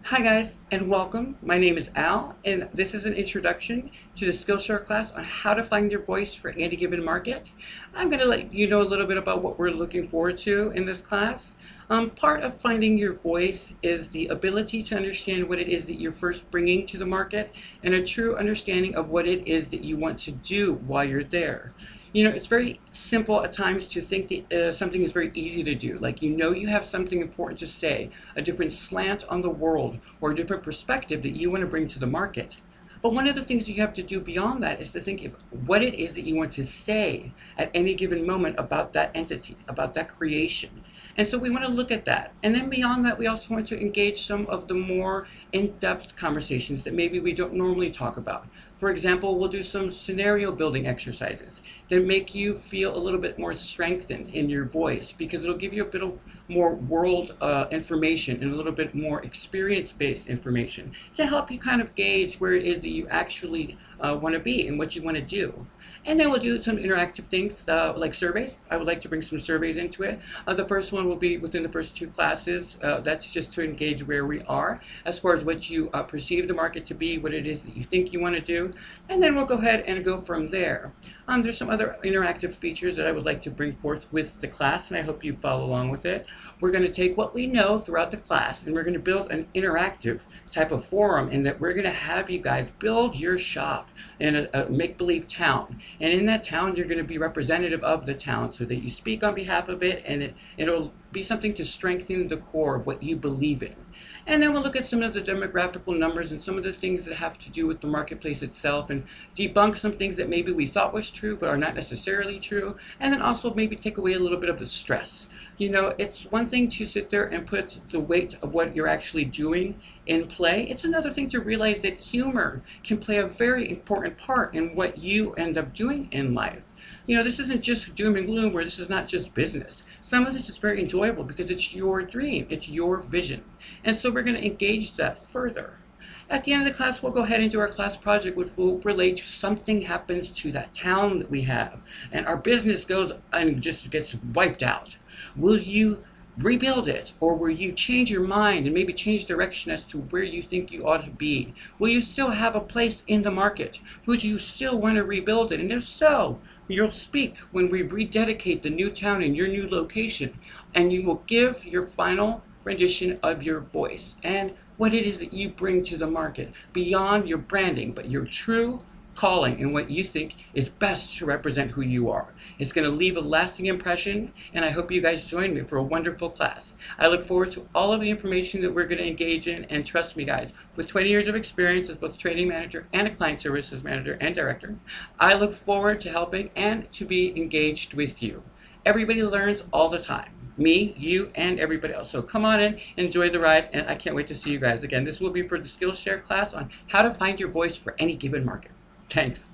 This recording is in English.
Hi guys, and welcome. My name is Al, and this is an introduction to the Skillshare class on how to find your voice for any given market. I'm going to let you know a little bit about what we're looking forward to in this class. Part of finding your voice is the ability to understand what it is that you're first bringing to the market and a true understanding of what it is that you want to do while you're there. It's very simple at times to think that something is very easy to do. Like, you have something important to say, a different slant on the world, or a different perspective that you want to bring to the market. But one of the things you have to do beyond that is to think of what it is that you want to say at any given moment about that entity, about that creation. And so we want to look at that. And then beyond that, we also want to engage some of the more in-depth conversations that maybe we don't normally talk about. For example, we'll do some scenario building exercises that make you feel a little bit more strengthened in your voice, because it'll give you a bit of more world information and a little bit more experience-based information to help you kind of gauge where it is that you actually want to be and what you want to do. And then we'll do some interactive things like surveys. I would like to bring some surveys into it. The first one will be within the first two classes. That's just to engage where we are as far as what you perceive the market to be, what it is that you think you want to do. And then we'll go ahead and go from there. There's some other interactive features that I would like to bring forth with the class, and I hope you follow along with it. We're going to take what we know throughout the class, and we're going to build an interactive type of forum in that we're going to have you guys build your shop in a make-believe town. And in that town, you're going to be representative of the town so that you speak on behalf of it, and it'll be something to strengthen the core of what you believe in. And then we'll look at some of the demographical numbers and some of the things that have to do with the marketplace itself, and debunk some things that maybe we thought was true but are not necessarily true, and then also maybe take away a little bit of the stress. It's one thing to sit there and put the weight of what you're actually doing in play. It's another thing to realize that humor can play a very important part in what you end up doing in life. This isn't just doom and gloom, or this is not just business. Some of this is very enjoyable because it's your dream, it's your vision. And so we're going to engage that further. At the end of the class, we'll go ahead and do our class project, which will relate to something happens to that town that we have, and our business goes and just gets wiped out. Will you rebuild it, or will you change your mind and maybe change direction as to where you think you ought to be? Will you still have a place in the market? Would you still want to rebuild it? And if so, you'll speak when we rededicate the new town in your new location, and you will give your final rendition of your voice and what it is that you bring to the market beyond your branding, but your true calling and what you think is best to represent who you are. It's going to leave a lasting impression, and I hope you guys join me for a wonderful class. I look forward to all of the information that we're going to engage in, and trust me guys, with 20 years of experience as both a training manager and a client services manager and director, I look forward to helping and to be engaged with you. Everybody learns all the time. Me, you, and everybody else. So come on in, enjoy the ride, and I can't wait to see you guys again. This will be for the Skillshare class on how to find your voice for any given market. Thanks.